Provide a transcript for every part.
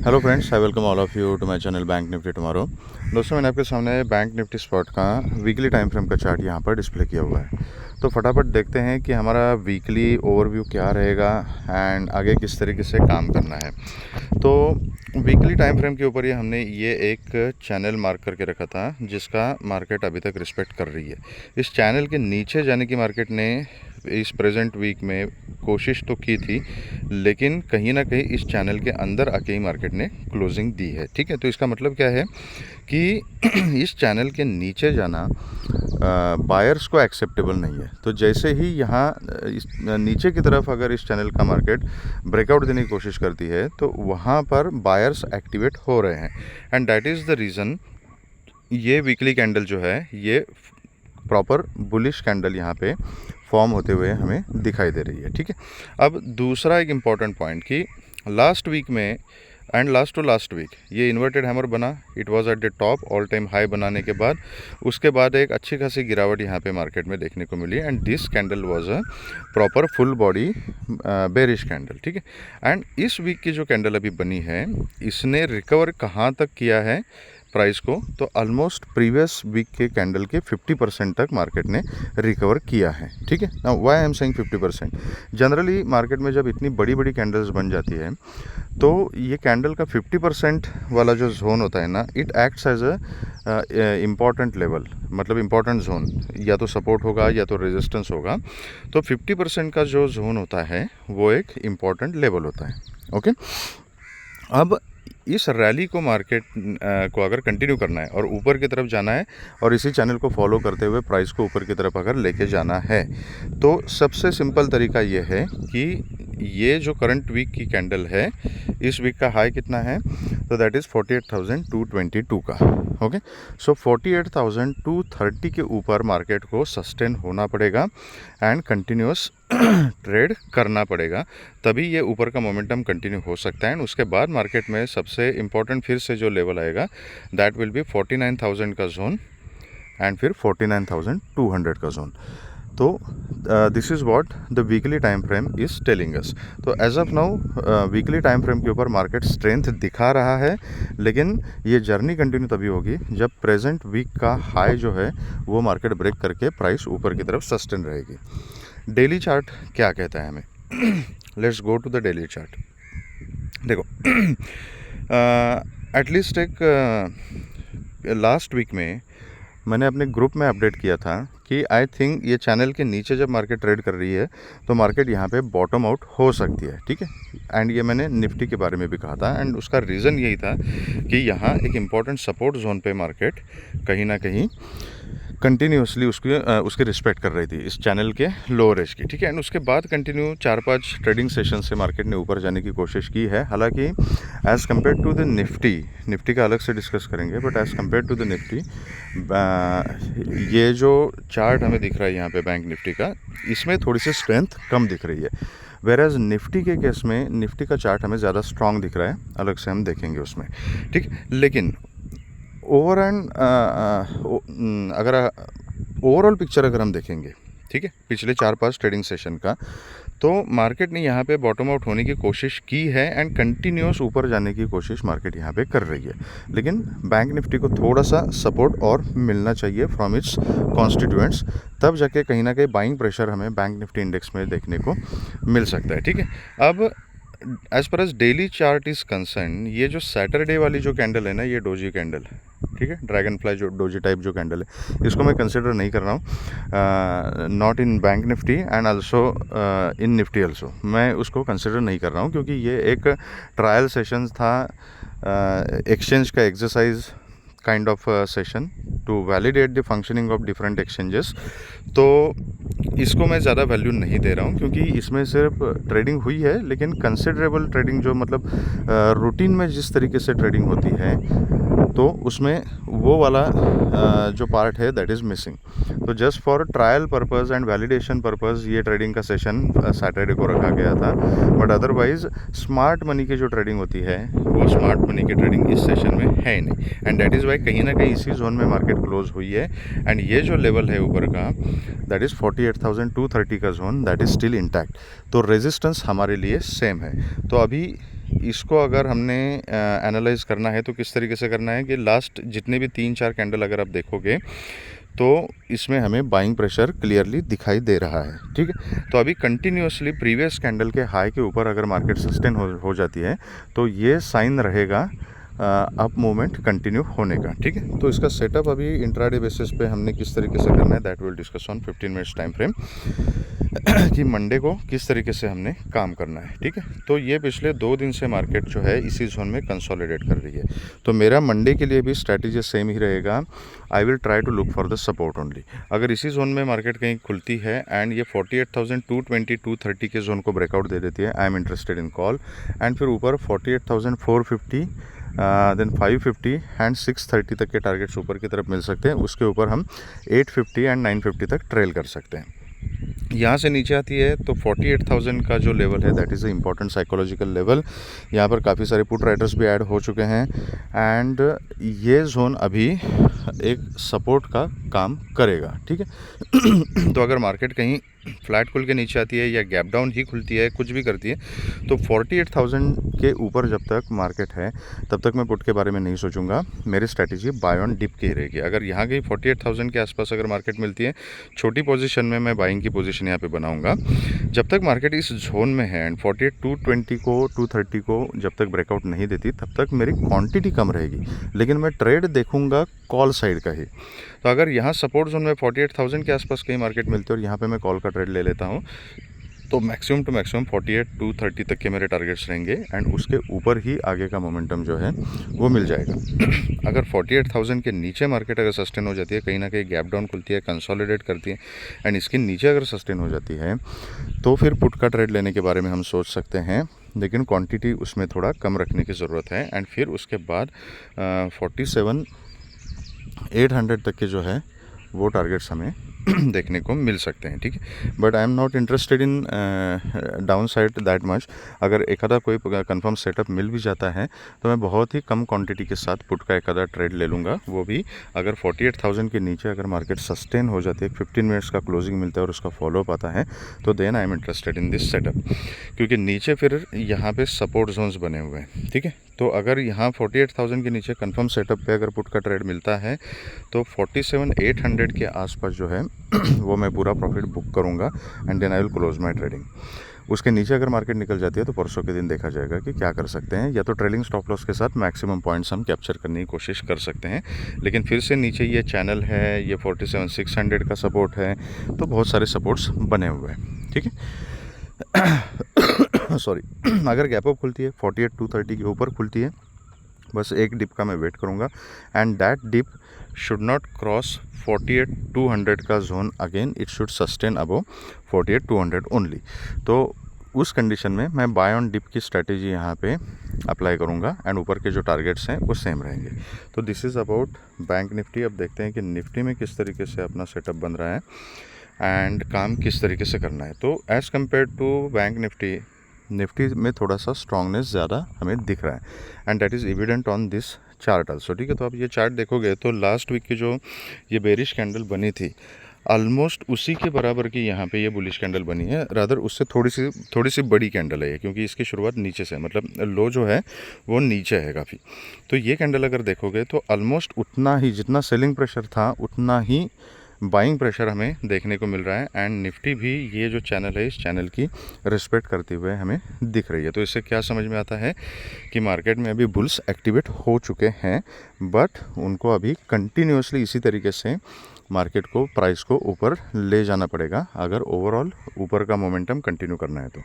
Hello friends, I welcome all of you to my channel bank Nifty tomorrow. दोस्तों, मैंने आपके सामने bank Nifty spot का weekly time frame का chart यहाँ पर डिस्प्ले किया हुआ है। तो फटाफट देखते हैं कि हमारा वीकली ओवरव्यू क्या रहेगा एंड आगे किस तरीके से काम करना है। तो वीकली टाइम फ्रेम के ऊपर ही हमने ये एक चैनल मार्क करके रखा था जिसका मार्केट अभी तक रिस्पेक्ट कर रही है। इस चैनल के नीचे जाने की मार्केट ने इस प्रेजेंट वीक में कोशिश तो की थी, लेकिन कहीं ना कहीं इस चैनल के अंदर आके ही मार्केट ने क्लोजिंग दी है। ठीक है, तो इसका मतलब क्या है कि इस चैनल के नीचे जाना बायर्स को एक्सेप्टेबल नहीं है। तो जैसे ही यहाँ इस नीचे की तरफ अगर इस चैनल का मार्केट ब्रेकआउट देने की कोशिश करती है तो वहाँ पर बायर्स एक्टिवेट हो रहे हैं and that is the reason ये वीकली कैंडल जो है ये प्रॉपर बुलिश कैंडल यहाँ पे फॉर्म होते हुए हमें दिखाई दे रही है। ठीक है, अब दूसरा एक इम्पॉर्टेंट पॉइंट कि लास्ट वीक में and last to last week ये इन्वर्टेड हैमर बना, it was at the top, all time high बनाने के बाद उसके बाद एक अच्छी खासी गिरावट यहाँ पे मार्केट में देखने को मिली and this candle was a proper full body bearish candle. ठीक है, एंड इस वीक की जो कैंडल अभी बनी है इसने रिकवर कहाँ तक किया है प्राइस को, तो ऑलमोस्ट प्रीवियस वीक के कैंडल के 50% तक मार्केट ने रिकवर किया है। ठीक है, now why I am saying 50%, generally market में जब इतनी बड़ी बड़ी कैंडल्स बन जाती है तो ये कैंडल का 50% वाला जो जोन होता है ना, it acts as a important level, मतलब इम्पॉर्टेंट जोन, या तो सपोर्ट होगा या तो रेजिस्टेंस होगा। तो 50% का जो जोन होता है वो एक इम्पॉर्टेंट लेवल होता है। ओके, अब इस रैली को मार्केट को अगर कंटिन्यू करना है और ऊपर की तरफ जाना है और इसी चैनल को फॉलो करते हुए प्राइस को ऊपर की तरफ अगर लेके जाना है तो सबसे सिंपल तरीका ये है कि ये जो करंट वीक की कैंडल है, इस वीक का हाई कितना है, तो दैट इज़ 48,222 का। ओके, सो 48,230 के ऊपर मार्केट को सस्टेन होना पड़ेगा एंड कंटिन्यूस ट्रेड करना पड़ेगा, तभी ये ऊपर का मोमेंटम कंटिन्यू हो सकता है। एंड उसके बाद मार्केट में सबसे इम्पॉर्टेंट फिर से जो लेवल आएगा दैट विल बी 49,000 का जोन एंड फिर 49,200 का जोन। तो this is what the weekly time frame is telling us. तो as of now weekly time frame के ऊपर मार्केट स्ट्रेंथ दिखा रहा है, लेकिन ये जर्नी कंटिन्यू तभी होगी जब प्रेजेंट वीक का हाई जो है वो मार्केट ब्रेक करके प्राइस ऊपर की तरफ सस्टेन रहेगी। डेली चार्ट क्या कहता है हमें? Let's go to the daily chart. देखो, एटलीस्ट एक लास्ट वीक में मैंने अपने ग्रुप में अपडेट किया था कि आई थिंक ये चैनल के नीचे जब मार्केट ट्रेड कर रही है तो मार्केट यहाँ पे बॉटम आउट हो सकती है। ठीक है, एंड ये मैंने निफ्टी के बारे में भी कहा था एंड उसका रीज़न यही था कि यहाँ एक इम्पॉर्टेंट सपोर्ट जोन पे मार्केट कहीं ना कहीं कंटिन्यूसली उसकी रिस्पेक्ट कर रही थी इस चैनल के लोअर एज की। ठीक है, एंड उसके बाद कंटिन्यू 4-5 ट्रेडिंग सेशन से मार्केट ने ऊपर जाने की कोशिश की है। हालांकि as compare to the Nifty का अलग से डिस्कस करेंगे, but as compare to the Nifty ये जो चार्ट हमें दिख रहा है यहाँ पे बैंक निफ्टी का, इसमें थोड़ी सी स्ट्रेंथ कम दिख रही है, वेराज निफ्टी के केस में निफ्टी का चार्ट हमें ज़्यादा स्ट्रॉन्ग दिख रहा है, अलग से हम देखेंगे उसमें। ठीक, लेकिन ओवर एंड अगर ओवरऑल पिक्चर अगर हम देखेंगे, ठीक है, पिछले 4-5 ट्रेडिंग सेशन का, तो मार्केट ने यहाँ पे बॉटम आउट होने की कोशिश की है एंड कंटिन्यूस ऊपर जाने की कोशिश मार्केट यहाँ पे कर रही है। लेकिन बैंक निफ्टी को थोड़ा सा सपोर्ट और मिलना चाहिए फ्रॉम इट्स कॉन्स्टिट्यूएंट्स, तब जाके कहीं ना कहीं बाइंग प्रेशर हमें बैंक निफ्टी इंडेक्स में देखने को मिल सकता है। ठीक है, अब as per as daily chart is concern, ये जो सैटरडे वाली जो कैंडल है ना, ये डोजी कैंडल, ठीक है, ड्रैगन फ्लाई जो डोजी टाइप जो कैंडल है, इसको मैं कंसिडर नहीं कर रहा हूँ, not in bank Nifty and also in Nifty also, मैं उसको कंसिडर नहीं कर रहा हूँ क्योंकि ये एक ट्रायल सेशन था, एक्सचेंज का exercise kind of session to validate the functioning of different exchanges. तो इसको मैं ज़्यादा वैल्यू नहीं दे रहा हूँ क्योंकि इसमें सिर्फ ट्रेडिंग हुई है, लेकिन कंसिडरेबल ट्रेडिंग जो मतलब रूटीन में जिस तरीके से ट्रेडिंग होती है तो उसमें वो वाला जो पार्ट है दैट इज़ मिसिंग। तो just for trial purpose and validation purpose ये ट्रेडिंग का सेशन सैटरडे को रखा गया था, बट अदरवाइज स्मार्ट मनी की जो ट्रेडिंग होती है वो स्मार्ट मनी की ट्रेडिंग इस सेशन में है ही नहीं, एंड दैट इज़ वाई कहीं ना कहीं इसी जोन में मार्केट क्लोज हुई है। एंड ये जो लेवल है ऊपर का दैट इज़ 48,230 का zone, that is still intact. तो रेजिस्टेंस हमारे लिए सेम है। तो अभी इसको अगर हमने एनालाइज करना है तो किस तरीके से करना है कि लास्ट जितने भी 3-4 कैंडल अगर आप देखोगे तो इसमें हमें बाइंग प्रेशर क्लियरली दिखाई दे रहा है, ठीक है। तो अभी कंटिन्यूसली प्रीवियस कैंडल के हाई के ऊपर अगर मार्केट सस्टेन हो जाती है तो ये साइन रहेगा अप मूवमेंट कंटिन्यू होने का, ठीक है। तो इसका सेटअप अभी इंट्राडे बेसिस पे हमने किस तरीके से करना है that will discuss on 15 minutes time frame कि मंडे को किस तरीके से हमने काम करना है, ठीक है। तो ये पिछले 2 दिन से मार्केट जो है इसी जोन में कंसोलिडेट कर रही है। तो मेरा मंडे के लिए भी स्ट्रैटेजी सेम ही रहेगा, I will try to look for the support only. अगर इसी जोन में मार्केट कहीं खुलती है एंड ये 48,220 230 के जोन को ब्रेकआउट दे देती है, आई am interested in call. And फिर ऊपर 48,450 देन 550 एंड 630 तक के टारगेट्स ऊपर की तरफ मिल सकते हैं। उसके ऊपर हम 850 एंड 950 तक ट्रेल कर सकते हैं। यहाँ से नीचे आती है तो 48,000 का जो लेवल है that is a important psychological level. यहाँ पर काफ़ी सारे पुट राइटर्स भी ऐड हो चुके हैं एंड ये जोन अभी एक सपोर्ट का काम करेगा, ठीक है। तो अगर मार्केट कहीं फ्लैट खुल के नीचे आती है या गैप डाउन ही खुलती है, कुछ भी करती है, तो 48,000 के ऊपर जब तक मार्केट है तब तक मैं पुट के बारे में नहीं सोचूंगा। मेरी स्ट्रैटेजी बाय ऑन डिप की रहेगी। अगर यहाँ गई 48,000 के आसपास अगर मार्केट मिलती है, छोटी पोजीशन में मैं बाइंग की पोजीशन यहाँ पे बनाऊंगा जब तक मार्केट इस जोन में है। एंड 48,220 को 230 को जब तक ब्रेकआउट नहीं देती तब तक मेरी क्वांटिटी कम रहेगी, लेकिन मैं ट्रेड देखूंगा कॉल साइड का ही। तो अगर यहाँ सपोर्ट जोन में 48,000 के आसपास कहीं मार्केट मिलती है और यहाँ पे मैं कॉल का ट्रेड ले लेता हूँ तो मैक्सिमम टू मैक्सिमम 48,230 तक के मेरे टारगेट्स रहेंगे एंड उसके ऊपर ही आगे का मोमेंटम जो है वो मिल जाएगा। अगर 48,000 के नीचे मार्केट अगर सस्टेन हो जाती है, कहीं ना कहीं गैप डाउन खुलती है, कंसोलिडेट करती है एंड इसके नीचे अगर सस्टेन हो जाती है तो फिर पुट का ट्रेड लेने के बारे में हम सोच सकते हैं, लेकिन क्वांटिटी उसमें थोड़ा कम रखने की ज़रूरत है। एंड फिर उसके बाद 47,800 तक के जो है वो टारगेट्स हमें देखने को मिल सकते हैं, ठीक है। But I am not interested in down side that much. अगर एक आधा कोई कंफर्म सेटअप मिल भी जाता है तो मैं बहुत ही कम क्वांटिटी के साथ पुट का एक आधा ट्रेड ले लूँगा, वो भी अगर 48,000 के नीचे अगर मार्केट सस्टेन हो जाती है, 15 मिनट्स का क्लोजिंग मिलता है और उसका फॉलोअप आता है तो then I am interested in this setup, क्योंकि नीचे फिर यहाँ पे सपोर्ट जोन्स बने हुए हैं, ठीक है। तो अगर यहाँ 48,000 के नीचे कंफर्म सेटअप पे अगर पुट का ट्रेड मिलता है तो 47,800 के आसपास जो है वो मैं पूरा प्रॉफिट बुक करूँगा and then I will close my trading. उसके नीचे अगर मार्केट निकल जाती है तो परसों के दिन देखा जाएगा कि क्या कर सकते हैं, या तो ट्रेलिंग स्टॉप लॉस के साथ मैक्सिमम पॉइंट्स हम कैप्चर करने की कोशिश कर सकते हैं। लेकिन फिर से नीचे ये चैनल है, ये 47,600 का सपोर्ट है, तो बहुत सारे सपोर्ट्स बने हुए हैं, ठीक है। सॉरी, अगर गैप अप खुलती है 48,230 के ऊपर खुलती है, बस एक डिप का मैं वेट करूंगा and that dip should not cross 48,200 का zone again, it should sustain above 48,200 only. तो उस कंडीशन में मैं बाय ऑन डिप की स्ट्रैटेजी यहाँ पे अप्लाई करूँगा एंड ऊपर के जो टारगेट्स हैं वो सेम रहेंगे। तो this is about bank Nifty. अब देखते हैं कि निफ्टी में किस तरीके से अपना सेटअप बन रहा है एंड काम किस तरीके से करना है। तो as compare to bank Nifty में थोड़ा सा स्ट्रांगनेस ज़्यादा हमें दिख रहा है and that is evident on this chart also, ठीक है। तो आप ये चार्ट देखोगे तो लास्ट वीक की जो ये बेरिश कैंडल बनी थी ऑलमोस्ट उसी के बराबर की यहाँ पे ये बुलिश कैंडल बनी है, रादर उससे थोड़ी सी बड़ी कैंडल है ये, क्योंकि इसकी शुरुआत नीचे से, मतलब लो जो है वो नीचे है काफ़ी। तो ये कैंडल अगर देखोगे तो ऑलमोस्ट उतना ही, जितना सेलिंग प्रेशर था उतना ही बाइंग प्रेशर हमें देखने को मिल रहा है एंड निफ्टी भी ये जो चैनल है इस चैनल की रिस्पेक्ट करते हुए हमें दिख रही है। तो इससे क्या समझ में आता है कि मार्केट में अभी बुल्स एक्टिवेट हो चुके हैं, बट उनको अभी कंटिन्यूसली इसी तरीके से मार्केट को, प्राइस को ऊपर ले जाना पड़ेगा अगर ओवरऑल ऊपर का मोमेंटम कंटिन्यू करना है। तो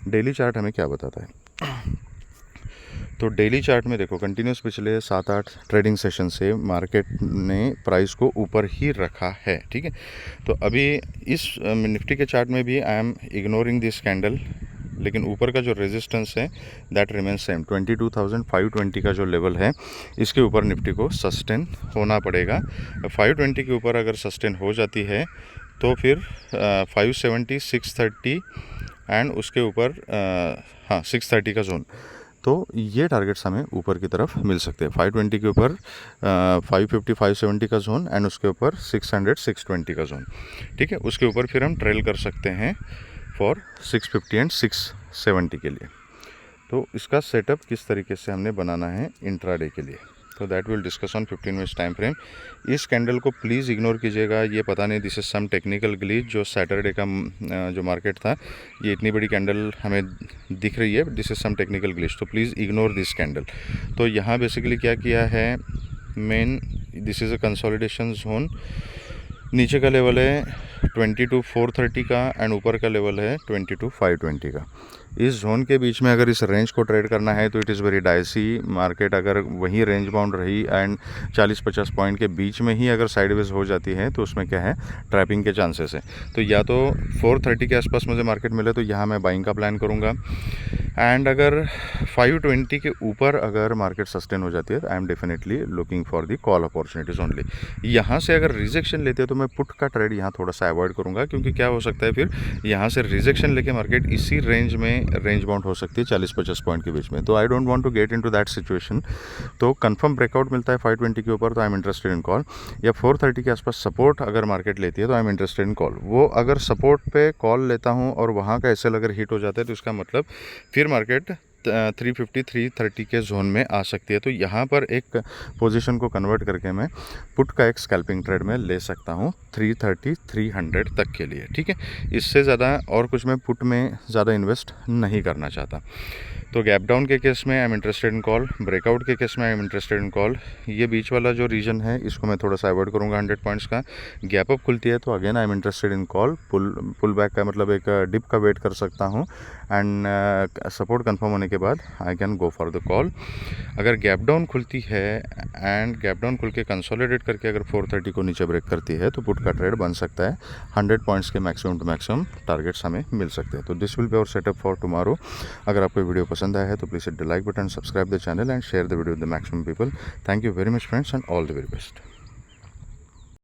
डेली चार्ट हमें क्या बताता है, तो डेली चार्ट में देखो कंटिन्यूस पिछले 7-8 ट्रेडिंग सेशन से मार्केट ने प्राइस को ऊपर ही रखा है, ठीक है। तो अभी इस निफ्टी के चार्ट में भी I am ignoring this candle, लेकिन ऊपर का जो रेजिस्टेंस है दैट रिमेन सेम, 22,520 का जो लेवल है इसके ऊपर निफ्टी को सस्टेन होना पड़ेगा। 520 के ऊपर अगर सस्टेन हो जाती है तो फिर 570, 630 एंड उसके ऊपर 630 का जोन, तो ये टारगेट्स हमें ऊपर की तरफ मिल सकते हैं। 520 के ऊपर 550, 570 का जोन एंड उसके ऊपर 600, 620 का जोन, ठीक है। उसके ऊपर फिर हम ट्रेल कर सकते हैं फॉर 650 एंड 670 के लिए। तो इसका सेटअप किस तरीके से हमने बनाना है इंट्राडे के लिए, तो that will discuss on 15 minutes time frame. इस कैंडल को प्लीज़ इग्नोर कीजिएगा, ये पता नहीं this is some technical glitch. जो सैटरडे का जो मार्केट था, ये इतनी बड़ी कैंडल हमें दिख रही है, this is some technical glitch, तो प्लीज़ इग्नोर दिस कैंडल। तो यहाँ बेसिकली क्या किया है, main this is a consolidation zone. नीचे का लेवल है 22,430 का एंड ऊपर का लेवल है 22,520 का। इस जोन के बीच में अगर इस रेंज को ट्रेड करना है तो it is very dicey. Market अगर वहीं रेंज बाउंड रही एंड 40-50 पॉइंट के बीच में ही अगर साइडवेज हो जाती है तो उसमें क्या है, ट्रैपिंग के चांसेस है। तो या तो 430 के आसपास मुझे मार्केट मिले तो यहाँ मैं बाइंग का प्लान करूँगा, एंड अगर 520 के ऊपर अगर मार्केट सस्टेन हो जाती है तो I am definitely looking for the call opportunities only. यहाँ से अगर रिजेक्शन लेते हैं तो मैं पुट का ट्रेड यहाँ थोड़ा सा अवॉइड करूँगा, क्योंकि क्या हो सकता है फिर यहाँ से रिजेक्शन लेके मार्केट इसी रेंज में रेंज बाउंड हो सकती है 40-50 पॉइंट के बीच में। तो I don't want to get into that situation. तो कंफर्म ब्रेकआउट मिलता है 520 के ऊपर तो I am interested in call, या 430 के आसपास सपोर्ट अगर मार्केट लेती है तो I am interested in call. वो अगर सपोर्ट पे कॉल लेता हूँ और वहाँ का एसएल अगर हिट हो जाता है तो इसका मतलब फिर मार्केट 350-330 के जोन में आ सकती है। तो यहाँ पर एक पोजीशन को कन्वर्ट करके मैं पुट का एक स्कैल्पिंग ट्रेड में ले सकता हूँ 330-300 तक के लिए, ठीक है। इससे ज़्यादा और कुछ मैं पुट में ज़्यादा इन्वेस्ट नहीं करना चाहता। तो गैप डाउन के केस में आई am interested in call, breakout के केस में आई एम इंटरेस्टेड इन कॉल। ये बीच वाला जो रीजन है इसको मैं थोड़ा सा अवॉइड करूँगा 100 पॉइंट्स का। गैप अप खुलती है तो again I am interested in call. Pull back का मतलब एक डिप का वेट कर सकता हूँ एंड सपोर्ट कंफर्म होने के बाद I can go for the call. अगर गैप डाउन खुलती है एंड गैप डाउन खुल के कंसोलिडेट करके अगर 430 को नीचे ब्रेक करती है तो पुट का ट्रेड बन सकता है। 100 पॉइंट्स के मैक्सिमम टू मैक्सिमम टारगेट्स हमें मिल सकते हैं। तो this will be our setup for tomorrow. अगर आपको वीडियो पसंद आया है तो please hit the like button, subscribe the channel and share the video with the maximum people. Thank you very much friends and all the very best.